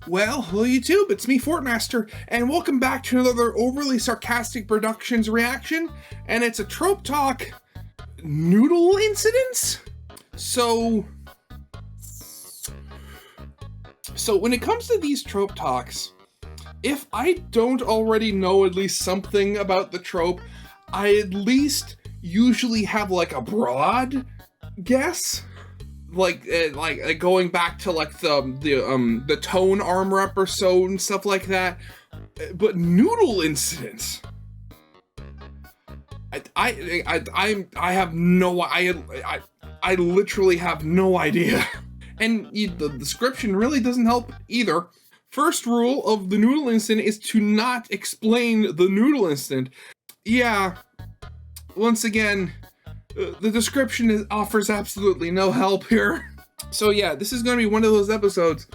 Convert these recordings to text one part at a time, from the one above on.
Well, hello YouTube, it's me, Fortmaster, and welcome back to another overly sarcastic productions reaction, and it's a Trope Talk noodle incidents? So when it comes to these Trope Talks, if I don't already know at least something about the trope, I at least usually have like a broad guess. Like going back to like the tone armor episode and stuff like that, but noodle incidents, I have no, I literally have no idea, and the description really doesn't help either. First rule of the noodle incident is to not explain the noodle incident. Yeah, once again, the description offers absolutely no help here. So yeah, this is going to be one of those episodes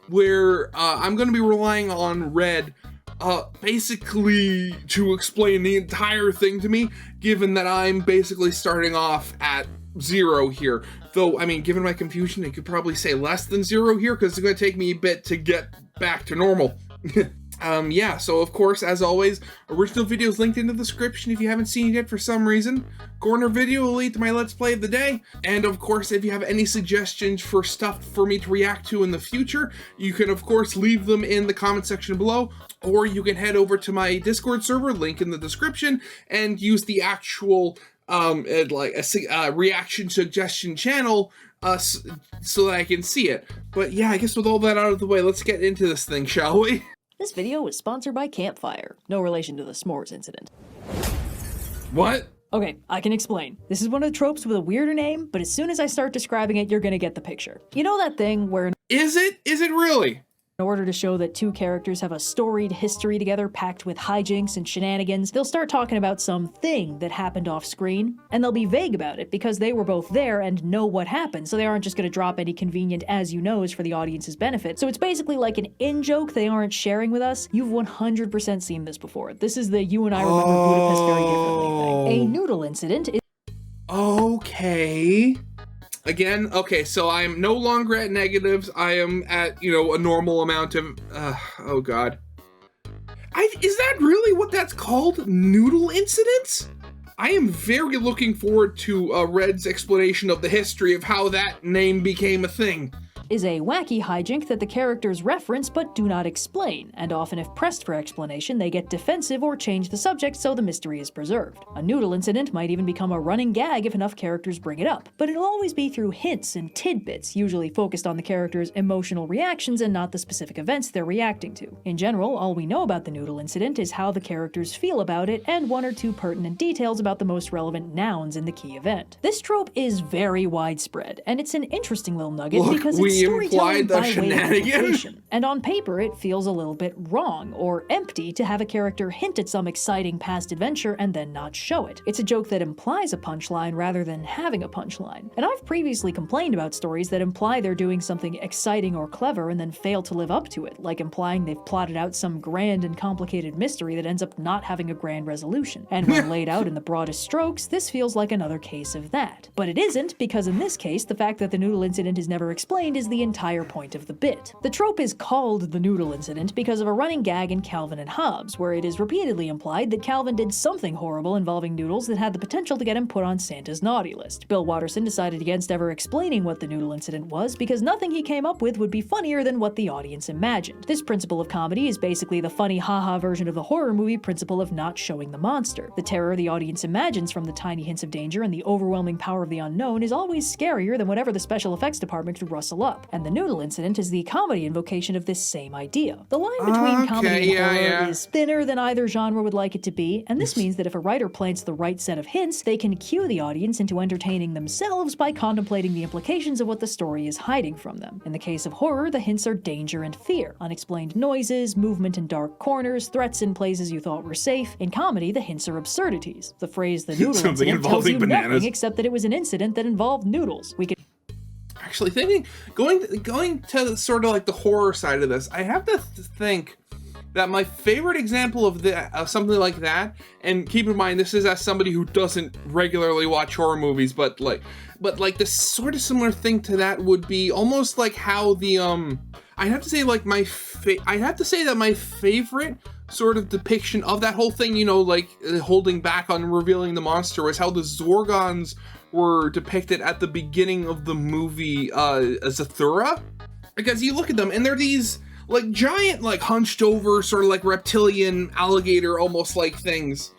where I'm going to be relying on Red basically to explain the entire thing to me, given that I'm basically starting off at 0 here. Though, I mean, given my confusion, I could probably say less than 0 here, because it's going to take me a bit to get back to normal. Yeah, so of course, as always, original videos linked in the description if you haven't seen it yet for some reason. Corner video will lead to my Let's Play of the day. And of course, if you have any suggestions for stuff for me to react to in the future, you can of course leave them in the comment section below, or you can head over to my Discord server, link in the description, and use the actual reaction suggestion channel so that I can see it. But yeah, I guess with all that out of the way, let's get into this thing, shall we? This video was sponsored by Campfire. No relation to the s'mores incident. What? Okay, I can explain. This is one of the tropes with a weirder name, but as soon as I start describing it, you're gonna get the picture. You know that thing where Is it? Is it really? in order to show that two characters have a storied history together packed with hijinks and shenanigans, they'll start talking about something that happened off screen, and they'll be vague about it because they were both there and know what happened, so they aren't just gonna drop any convenient as-you-knows for the audience's benefit. So it's basically like an in-joke they aren't sharing with us. You've 100% seen this before. This is the you and I remember Budapest very differently thing. A noodle incident is okay. Again, okay, so I'm no longer at negatives. I am at, a normal amount of, oh god. Is that really what that's called? Noodle incidents? I am very looking forward to Red's explanation of the history of how that name became a thing. Is a wacky hijink that the characters reference but do not explain, and often if pressed for explanation, they get defensive or change the subject so the mystery is preserved. A noodle incident might even become a running gag if enough characters bring it up, but it'll always be through hints and tidbits, usually focused on the characters' emotional reactions and not the specific events they're reacting to. In general, all we know about the noodle incident is how the characters feel about it and one or two pertinent details about the most relevant nouns in the key event. This trope is very widespread, and it's an interesting little nugget because it's storytelling by way of implication. And on paper, it feels a little bit wrong or empty to have a character hint at some exciting past adventure and then not show it. It's a joke that implies a punchline rather than having a punchline. And I've previously complained about stories that imply they're doing something exciting or clever and then fail to live up to it, like implying they've plotted out some grand and complicated mystery that ends up not having a grand resolution. And when laid out in the broadest strokes, this feels like another case of that. But it isn't, because in this case, the fact that the noodle incident is never explained is the entire point of the bit. The trope is called the noodle incident because of a running gag in Calvin and Hobbes, where it is repeatedly implied that Calvin did something horrible involving noodles that had the potential to get him put on Santa's naughty list. Bill Watterson decided against ever explaining what the noodle incident was because nothing he came up with would be funnier than what the audience imagined. This principle of comedy is basically the funny haha version of the horror movie principle of not showing the monster. The terror the audience imagines from the tiny hints of danger and the overwhelming power of the unknown is always scarier than whatever the special effects department could rustle up. And the noodle incident is the comedy invocation of this same idea. The line between comedy and horror is thinner than either genre would like it to be, and this means that if a writer plants the right set of hints, they can cue the audience into entertaining themselves by contemplating the implications of what the story is hiding from them. In the case of horror, the hints are danger and fear, unexplained noises, movement in dark corners, threats in places you thought were safe. In comedy, the hints are absurdities. The phrase the noodle incident tells you nothing except that it was an incident that involved noodles. We could actually thinking, going to sort of like the horror side of this, I have to think that my favorite example of something like that, and keep in mind this is as somebody who doesn't regularly watch horror movies, but like this sort of similar thing to that would be almost like how the I'd have to say like I'd have to say that my favorite sort of depiction of that whole thing, you know, like holding back on revealing the monster, was how the Zorgons were depicted at the beginning of the movie Zathura. Because you look at them and they're these like giant, like hunched over, sort of like reptilian alligator almost like things.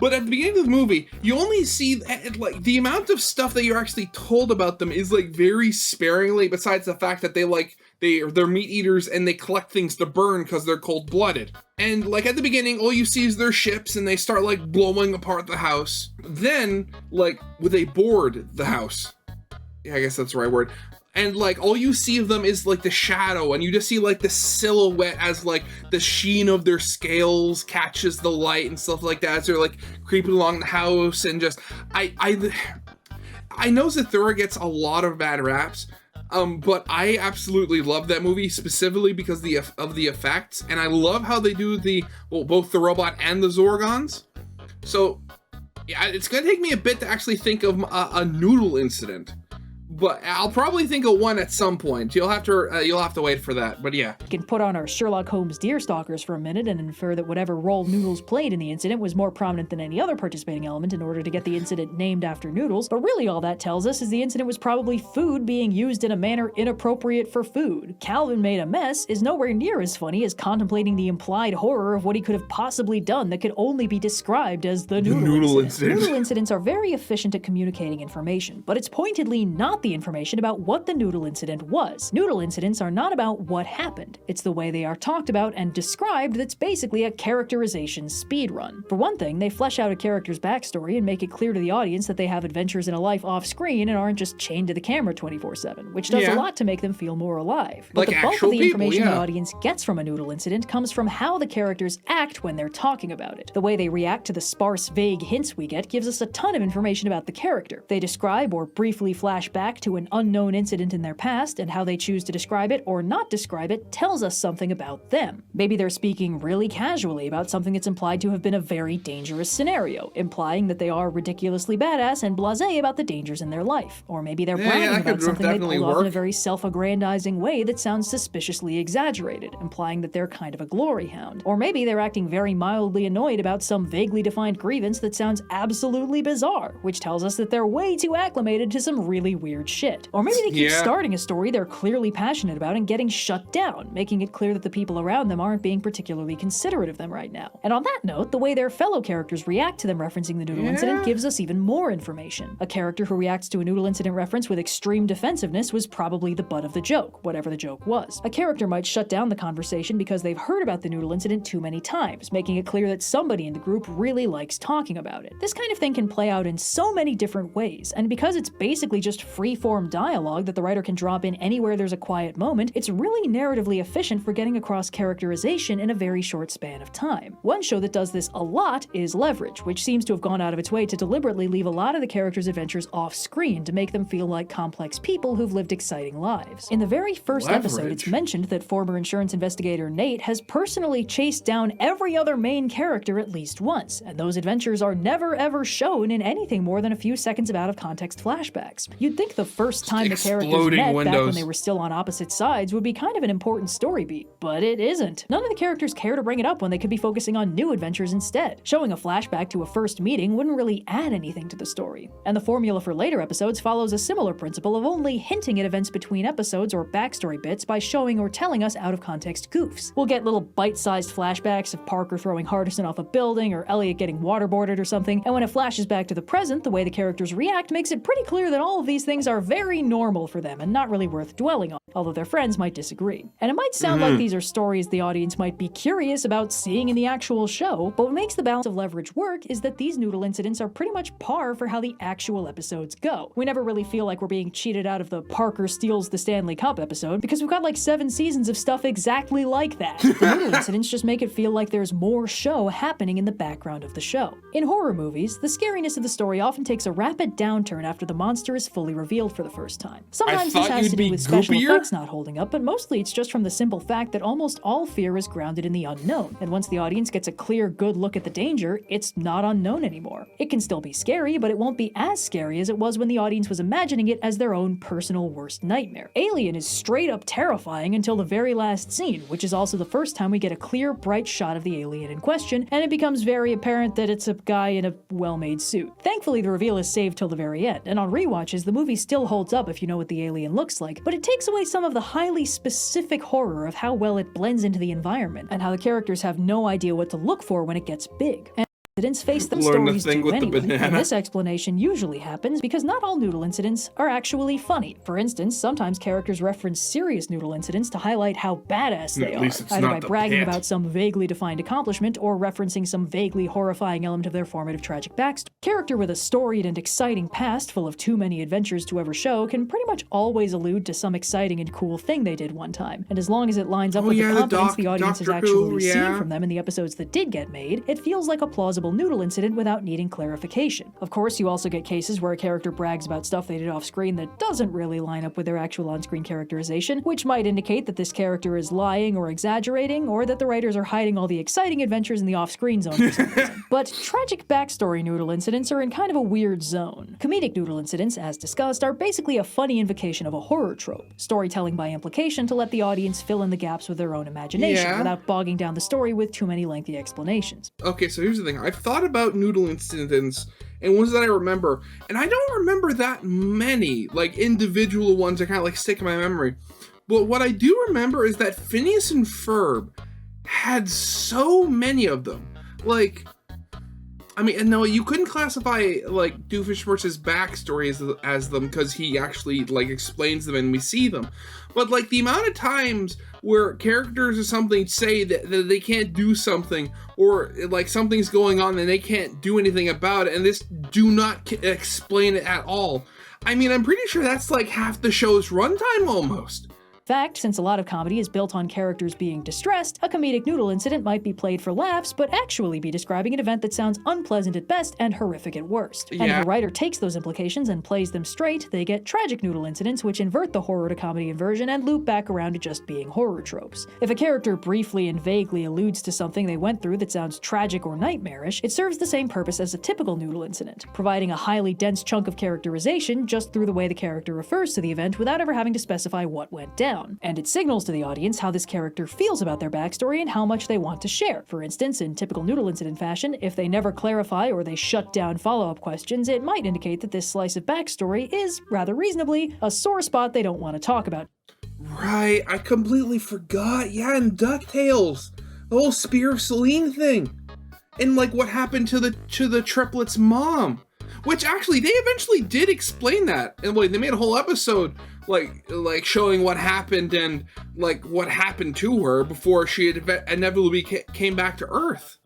But at the beginning of the movie, you only see like the amount of stuff that you're actually told about them is like very sparingly, besides the fact that they're meat eaters and they collect things to burn because they're cold-blooded. And like at the beginning, all you see is their ships and they start like blowing apart the house. Then like they board the house. Yeah, I guess that's the right word. And like all you see of them is like the shadow, and you just see like the silhouette as like the sheen of their scales catches the light and stuff like that as they're like creeping along the house. And just I know Zathura gets a lot of bad raps, but I absolutely love that movie, specifically because of the effects, and I love how they do both the robot and the Zorgons. So yeah, it's gonna take me a bit to actually think of a Noodle incident. But I'll probably think of one at some point. You'll have to wait for that, but yeah. We can put on our Sherlock Holmes deerstalkers for a minute and infer that whatever role Noodles played in the incident was more prominent than any other participating element in order to get the incident named after Noodles. But really all that tells us is the incident was probably food being used in a manner inappropriate for food. Calvin made a mess is nowhere near as funny as contemplating the implied horror of what he could have possibly done that could only be described as the Noodle incident. Noodle incidents are very efficient at communicating information, but it's pointedly not the information about what the Noodle incident was. Noodle incidents are not about what happened. It's the way they are talked about and described that's basically a characterization speedrun. For one thing, they flesh out a character's backstory and make it clear to the audience that they have adventures in a life off-screen and aren't just chained to the camera 24/7, which does a lot to make them feel more alive. But like the bulk of the information the audience gets from a Noodle incident comes from how the characters act when they're talking about it. The way they react to the sparse, vague hints we get gives us a ton of information about the character. They describe or briefly flash back to an unknown incident in their past, and how they choose to describe it or not describe it tells us something about them. Maybe they're speaking really casually about something that's implied to have been a very dangerous scenario, implying that they are ridiculously badass and blasé about the dangers in their life. Or maybe they're bragging about something they pulled off in a very self-aggrandizing way that sounds suspiciously exaggerated, implying that they're kind of a glory hound. Or maybe they're acting very mildly annoyed about some vaguely defined grievance that sounds absolutely bizarre, which tells us that they're way too acclimated to some really weird shit. Or maybe they keep starting a story they're clearly passionate about and getting shut down, making it clear that the people around them aren't being particularly considerate of them right now. And on that note, the way their fellow characters react to them referencing the Noodle incident gives us even more information. A character who reacts to a Noodle incident reference with extreme defensiveness was probably the butt of the joke, whatever the joke was. A character might shut down the conversation because they've heard about the Noodle incident too many times, making it clear that somebody in the group really likes talking about it. This kind of thing can play out in so many different ways, and because it's basically just free-form dialogue that the writer can drop in anywhere there's a quiet moment, it's really narratively efficient for getting across characterization in a very short span of time. One show that does this a lot is Leverage, which seems to have gone out of its way to deliberately leave a lot of the characters' adventures off-screen to make them feel like complex people who've lived exciting lives. In the very first episode, it's mentioned that former insurance investigator Nate has personally chased down every other main character at least once, and those adventures are never ever shown in anything more than a few seconds of out-of-context flashbacks. You'd think the first time the characters met back when they were still on opposite sides would be kind of an important story beat, but it isn't. None of the characters care to bring it up when they could be focusing on new adventures instead. Showing a flashback to a first meeting wouldn't really add anything to the story. And the formula for later episodes follows a similar principle of only hinting at events between episodes or backstory bits by showing or telling us out-of-context goofs. We'll get little bite-sized flashbacks of Parker throwing Hardison off a building or Elliot getting waterboarded or something, and when it flashes back to the present, the way the characters react makes it pretty clear that all of these things are very normal for them and not really worth dwelling on, although their friends might disagree. And it might sound like these are stories the audience might be curious about seeing in the actual show, but what makes the balance of Leverage work is that these Noodle incidents are pretty much par for how the actual episodes go. We never really feel like we're being cheated out of the Parker steals the Stanley Cup episode, because we've got like 7 seasons of stuff exactly like that. The Noodle incidents just make it feel like there's more show happening in the background of the show. In horror movies, the scariness of the story often takes a rapid downturn after the monster is fully revealed. revealed for the first time. Sometimes thought this has you'd to be do with special goopier? effects not holding up, but mostly it's just from the simple fact that almost all fear is grounded in the unknown, and once the audience gets a clear, good look at the danger, it's not unknown anymore. It can still be scary, but it won't be as scary as it was when the audience was imagining it as their own personal worst nightmare. Alien is straight up terrifying until the very last scene, which is also the first time we get a clear, bright shot of the alien in question, and it becomes very apparent that it's a guy in a well-made suit. Thankfully, the reveal is saved till the very end, and on rewatches, the movie still holds up if you know what the alien looks like, but it takes away some of the highly specific horror of how well it blends into the environment, and how the characters have no idea what to look for when it gets big. Incidents face them Learn the stories thing do with the anyway, banana. and this explanation usually happens because not all noodle incidents are actually funny. For instance, sometimes characters reference serious noodle incidents to highlight how badass they At least it's are, either not by the bragging pit. about some vaguely defined accomplishment or referencing some vaguely horrifying element of their formative tragic backstory. A character with a storied and exciting past full of too many adventures to ever show can pretty much always allude to some exciting and cool thing they did one time, and as long as it lines up with yeah, the the confidence the audience has Doctor Who, actually yeah. seen from them in the episodes that did get made, it feels like a plausible noodle incident without needing clarification. Of course, you also get cases where a character brags about stuff they did off-screen that doesn't really line up with their actual on-screen characterization, which might indicate that this character is lying or exaggerating, or that the writers are hiding all the exciting adventures in the off-screen zone for some reason. But tragic backstory noodle incidents are in kind of a weird zone. Comedic noodle incidents, as discussed, are basically a funny invocation of a horror trope, storytelling by implication to let the audience fill in the gaps with their own imagination, Yeah. without bogging down the story with too many lengthy explanations. Okay, so here's the thing. I've thought about noodle incidents and ones that I remember, and I don't remember that many, like individual ones that kind of like stick in my memory. But what I do remember is that Phineas and Ferb had so many of them. Like, I mean, and no, you couldn't classify like Doofenshmirtz's backstory as them because he actually like explains them and we see them. But like the amount of times where characters or something say that they can't do something, or like something's going on and they can't do anything about it, and this do not explain it at all. I mean, I'm pretty sure that's like half the show's runtime almost. Fact, since a lot of comedy is built on characters being distressed, a comedic noodle incident might be played for laughs, but actually be describing an event that sounds unpleasant at best and horrific at worst. And if Yeah. a writer takes those implications and plays them straight, they get tragic noodle incidents, which invert the horror to comedy inversion and loop back around to just being horror tropes. If a character briefly and vaguely alludes to something they went through that sounds tragic or nightmarish, it serves the same purpose as a typical noodle incident, providing a highly dense chunk of characterization just through the way the character refers to the event without ever having to specify what went down. And it signals to the audience how this character feels about their backstory and how much they want to share. For instance, in typical noodle incident fashion, if they never clarify or they shut down follow-up questions, it might indicate that this slice of backstory is, rather reasonably, a sore spot they don't want to talk about. Right, I completely forgot. Yeah, and DuckTales, the whole Spear of Selene thing, and like what happened to the triplets' mom, which actually they eventually did explain that, and like they made a whole episode like showing what happened and like what happened to her before she inevitably came back to Earth.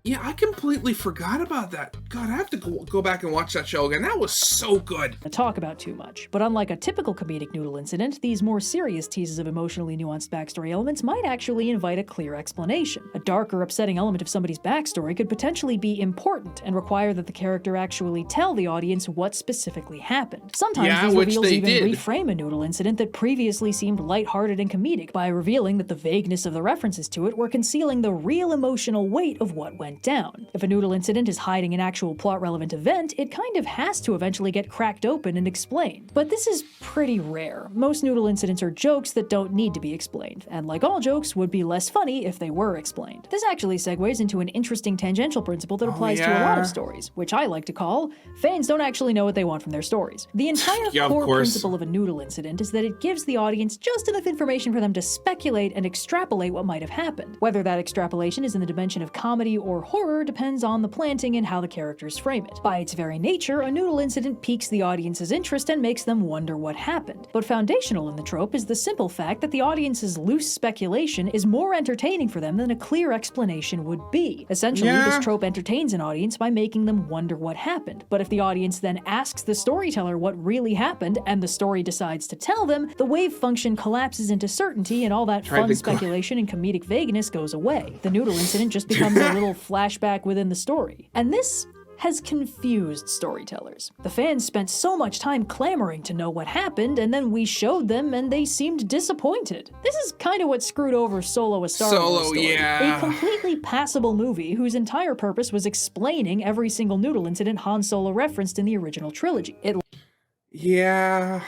Yeah, I completely forgot about that. God, I have to go back and watch that show again. That was so good. To talk about too much. But unlike a typical comedic noodle incident, these more serious teases of emotionally nuanced backstory elements might actually invite a clear explanation. A dark or upsetting element of somebody's backstory could potentially be important and require that the character actually tell the audience what specifically happened. Sometimes Yeah, these which reveals they even did. reframe a noodle incident that previously seemed lighthearted and comedic by revealing that the vagueness of the references to it were concealing the real emotional weight of what went down. If a noodle incident is hiding an actual plot-relevant event, it kind of has to eventually get cracked open and explained. But this is pretty rare. Most noodle incidents are jokes that don't need to be explained, and like all jokes, would be less funny if they were explained. This actually segues into an interesting tangential principle that applies to a lot of stories, which I like to call, fans don't actually know what they want from their stories. The entire Yeah, of core course. principle of a noodle incident is that it gives the audience just enough information for them to speculate and extrapolate what might have happened. Whether that extrapolation is in the dimension of comedy or horror depends on the planting and how the characters frame it. By its very nature, a noodle incident piques the audience's interest and makes them wonder what happened. But foundational in the trope is the simple fact that the audience's loose speculation is more entertaining for them than a clear explanation would be. Essentially, Yeah. this trope entertains an audience by making them wonder what happened. But if the audience then asks the storyteller what really happened and the story decides to tell them, the wave function collapses into certainty and all that Tried fun to speculation and comedic vagueness goes away. The noodle incident just becomes a little flashback within the story. And this has confused storytellers. The fans spent so much time clamoring to know what happened, and then we showed them and they seemed disappointed. This is kind of what screwed over Solo: A Star Wars Story. Yeah. A completely passable movie whose entire purpose was explaining every single Noodle incident Han Solo referenced in the original trilogy. Yeah,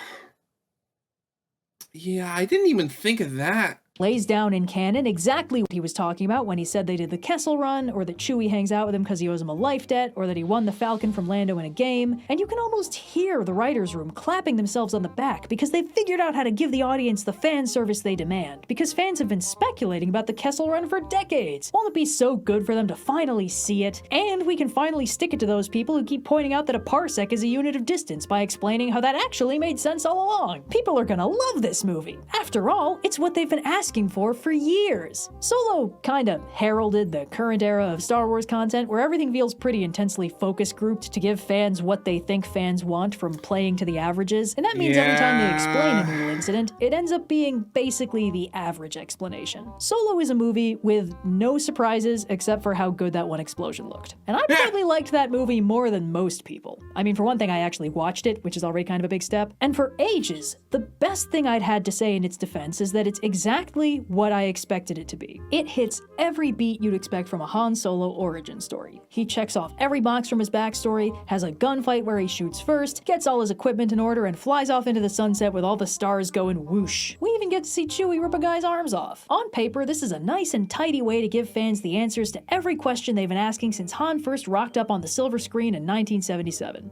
I didn't even think of that. Lays down in canon exactly what he was talking about when he said they did the Kessel Run, or that Chewie hangs out with him because he owes him a life debt, or that he won the Falcon from Lando in a game, and you can almost hear the writer's room clapping themselves on the back because they've figured out how to give the audience the fan service they demand, because fans have been speculating about the Kessel Run for decades. Won't it be so good for them to finally see it? And we can finally stick it to those people who keep pointing out that a parsec is a unit of distance by explaining how that actually made sense all along. People are gonna love this movie. After all, it's what they've been asking for years. Solo kinda heralded the current era of Star Wars content where everything feels pretty intensely focus grouped to give fans what they think fans want from playing to the averages, and that means every time they explain a Noodle incident, it ends up being basically the average explanation. Solo is a movie with no surprises except for how good that one explosion looked. And I probably liked that movie more than most people. I mean, for one thing, I actually watched it, which is already kind of a big step, and for ages, the best thing I'd had to say in its defense is that it's exactly what I expected it to be. It hits every beat you'd expect from a Han Solo origin story. He checks off every box from his backstory, has a gunfight where he shoots first, gets all his equipment in order, and flies off into the sunset with all the stars going whoosh. We even get to see Chewie rip a guy's arms off. On paper, this is a nice and tidy way to give fans the answers to every question they've been asking since Han first rocked up on the silver screen in 1977.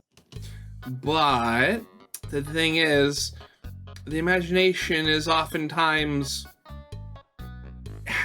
But the thing is, the imagination is oftentimes,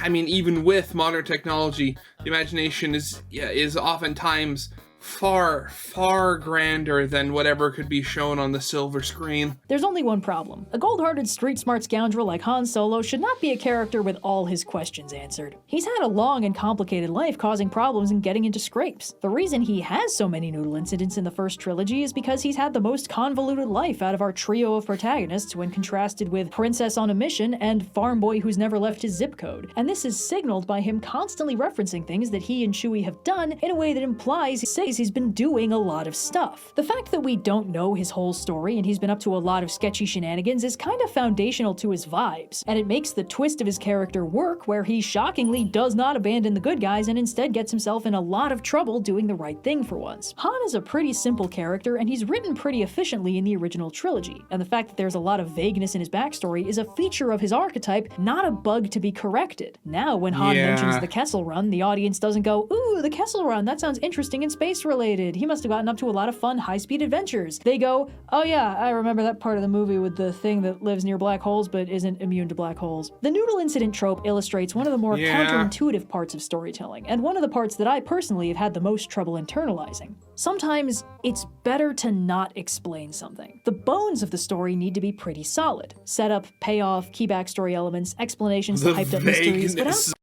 I mean, even with modern technology, the imagination is oftentimes far grander than whatever could be shown on the silver screen. There's only one problem. A gold-hearted street-smart scoundrel like Han Solo should not be a character with all his questions answered. He's had a long and complicated life causing problems and getting into scrapes. The reason he has so many Noodle incidents in the first trilogy is because he's had the most convoluted life out of our trio of protagonists when contrasted with Princess on a Mission and Farm Boy who's never left his zip code. And this is signaled by him constantly referencing things that he and Chewie have done in a way that implies he's been doing a lot of stuff. The fact that we don't know his whole story and he's been up to a lot of sketchy shenanigans is kind of foundational to his vibes, and it makes the twist of his character work where he shockingly does not abandon the good guys and instead gets himself in a lot of trouble doing the right thing for once. Han is a pretty simple character and he's written pretty efficiently in the original trilogy, and the fact that there's a lot of vagueness in his backstory is a feature of his archetype, not a bug to be corrected. Now when Han mentions the Kessel Run, the audience doesn't go, "Ooh, the Kessel Run, that sounds interesting and space related. He must have gotten up to a lot of fun high-speed adventures." They go, "Oh yeah, I remember that part of the movie with the thing that lives near black holes but isn't immune to black holes." The Noodle incident trope illustrates one of the more counterintuitive parts of storytelling, and one of the parts that I personally have had the most trouble internalizing. Sometimes it's better to not explain something. The bones of the story need to be pretty solid. Setup, payoff, key backstory elements, explanations to hyped up mysteries, but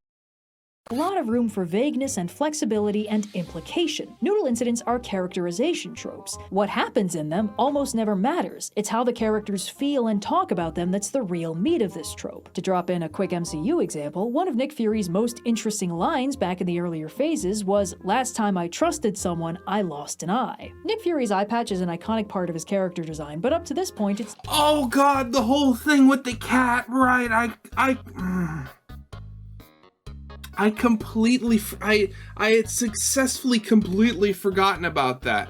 a lot of room for vagueness and flexibility and implication. Noodle incidents are characterization tropes. What happens in them almost never matters. It's how the characters feel and talk about them that's the real meat of this trope. To drop in a quick MCU example, one of Nick Fury's most interesting lines back in the earlier phases was, "Last time I trusted someone, I lost an eye." Nick Fury's eye patch is an iconic part of his character design, but up to this point it's— Oh god, the whole thing with the cat, right? I had successfully completely forgotten about that.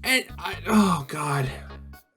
And oh god.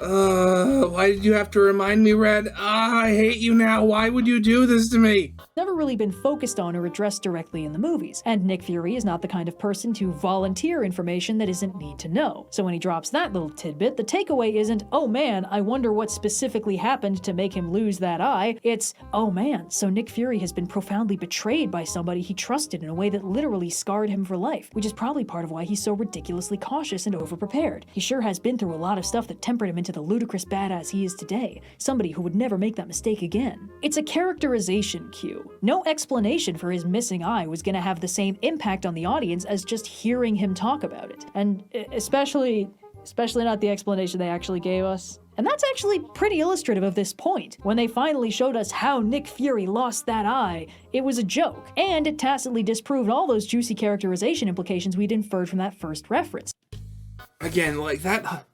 Why did you have to remind me, Red? I hate you now. Why would you do this to me? Never really been focused on or addressed directly in the movies, and Nick Fury is not the kind of person to volunteer information that isn't need to know. So when he drops that little tidbit, the takeaway isn't, "Oh man, I wonder what specifically happened to make him lose that eye." It's, "Oh man, so Nick Fury has been profoundly betrayed by somebody he trusted in a way that literally scarred him for life," which is probably part of why he's so ridiculously cautious and overprepared. He sure has been through a lot of stuff that tempered him into the ludicrous badass he is today, somebody who would never make that mistake again. It's a characterization cue. No explanation for his missing eye was gonna have the same impact on the audience as just hearing him talk about it. And especially not the explanation they actually gave us. And that's actually pretty illustrative of this point. When they finally showed us how Nick Fury lost that eye, it was a joke. And it tacitly disproved all those juicy characterization implications we'd inferred from that first reference. again, like that.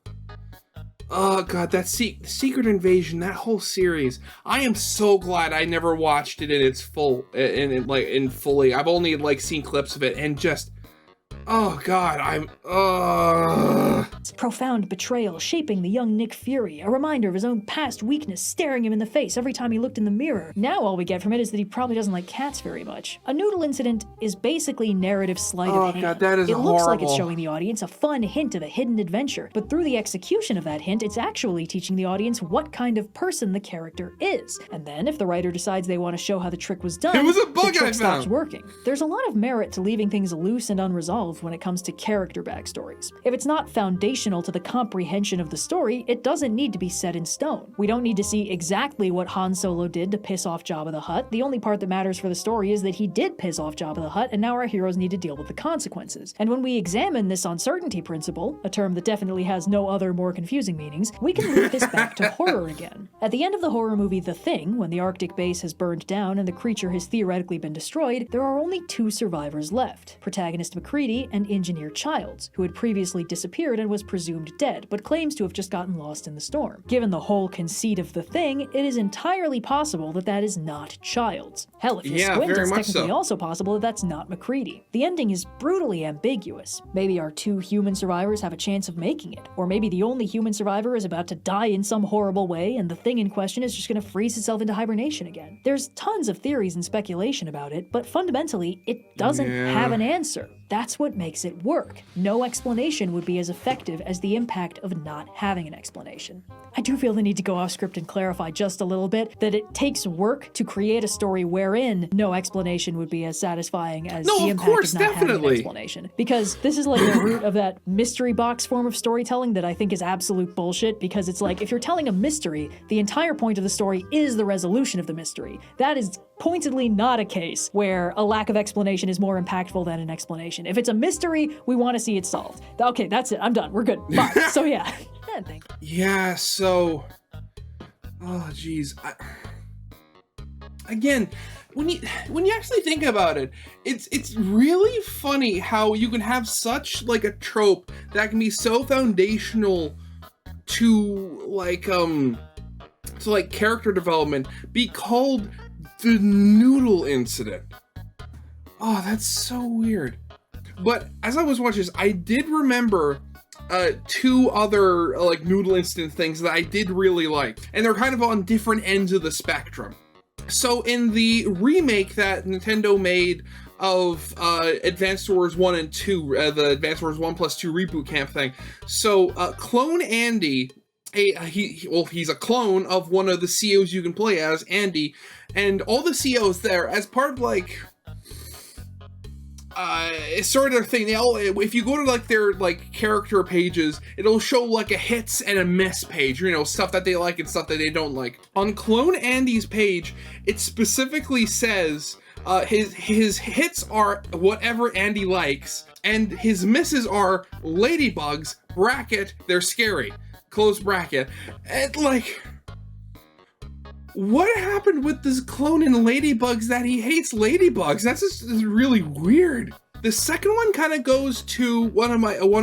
Oh god, that Secret Invasion, that whole series. I am so glad I never watched it in its full, in fully. I've only like seen clips of it, and just, oh god, It's profound betrayal shaping the young Nick Fury, a reminder of his own past weakness staring him in the face every time he looked in the mirror. Now all we get from it is that he probably doesn't like cats very much. A Noodle incident is basically narrative sleight of hand. God, that is It looks like it's horrible. showing the audience a fun hint of a hidden adventure, but through the execution of that hint, it's actually teaching the audience what kind of person the character is. And then, if the writer decides they want to show how the trick was done, It was a the bug I trick stops found. working. There's a lot of merit to leaving things loose and unresolved when it comes to character backstories. If it's not foundational to the comprehension of the story, it doesn't need to be set in stone. We don't need to see exactly what Han Solo did to piss off Jabba the Hutt. The only part that matters for the story is that he did piss off Jabba the Hutt, and now our heroes need to deal with the consequences. And when we examine this uncertainty principle, a term that definitely has no other more confusing meanings, we can loop this back to horror again. At the end of the horror movie The Thing, when the Arctic base has burned down and the creature has theoretically been destroyed, there are only two survivors left: protagonist MacReady and engineer Childs, who had previously disappeared and was presumed dead, but claims to have just gotten lost in the storm. Given the whole conceit of The Thing, it is entirely possible that that is not Childs. Hell, if you squint, very it's much technically so. also possible that that's not MacReady. The ending is brutally ambiguous. Maybe our two human survivors have a chance of making it, or maybe the only human survivor is about to die in some horrible way and the thing in question is just going to freeze itself into hibernation again. There's tons of theories and speculation about it, but fundamentally, it doesn't have an answer. That's what makes it work. No explanation would be as effective as the impact of not having an explanation. I do feel the need to go off script and clarify just a little bit that it takes work to create a story wherein no explanation would be as satisfying as the impact of not having an explanation. Because this is like the root of that mystery box form of storytelling that I think is absolute bullshit, because it's like, if you're telling a mystery, the entire point of the story is the resolution of the mystery. That is pointedly not a case where a lack of explanation is more impactful than an explanation. If it's a mystery, we want to see it solved. Okay, that's it. I'm done. We're good. Bye. So yeah. Yeah, so, oh geez, again, when you actually think about it, it's really funny how you can have such like a trope that can be so foundational to character development be called the Noodle incident. Oh, that's so weird. But as I was watching this, I did remember two other like Noodle incident things that I did really like, and they're kind of on different ends of the spectrum. So in the remake that Nintendo made of Advanced Wars 1 and 2, the Advanced Wars 1 plus 2 reboot camp thing, so Clone Andy, he's a clone of one of the COs you can play as, Andy, and all the COs there, as part of like it's sort of their thing. They all, if you go to like their like character pages, it'll show like a hits and a miss page, you know, stuff that they like and stuff that they don't like. On Clone Andy's page, it specifically says his hits are whatever Andy likes, and his misses are ladybugs, bracket, they're scary, close bracket. And like, what happened with this clone in Ladybugs that he hates ladybugs? That's just really weird. The second one kind of goes to one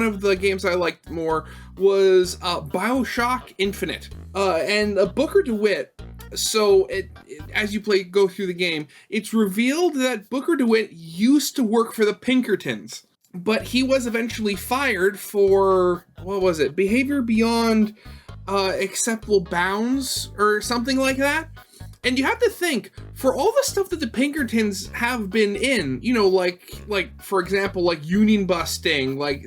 of the games I liked more was BioShock Infinite, and Booker DeWitt. So as you go through the game, it's revealed that Booker DeWitt used to work for the Pinkertons, but he was eventually fired for, what was it, behavior beyond acceptable bounds or something like that. And you have to think, for all the stuff that the Pinkertons have been in, you know, like for example, like union busting, like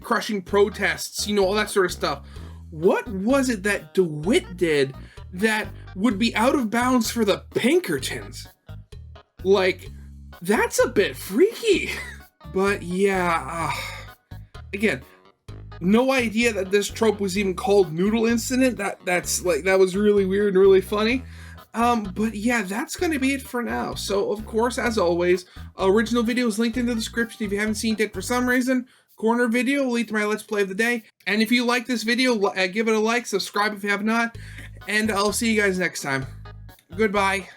crushing protests, you know, all that sort of stuff. What was it that DeWitt did that would be out of bounds for the Pinkertons? Like, that's a bit freaky. But yeah, again, no idea that this trope was even called Noodle Incident. That was really weird and really funny. But yeah, that's going to be it for now. So of course, as always, original video is linked in the description if you haven't seen it for some reason. Corner video will lead to my Let's Play of the day. And if you like this video, give it a like, subscribe if you have not, and I'll see you guys next time. Goodbye.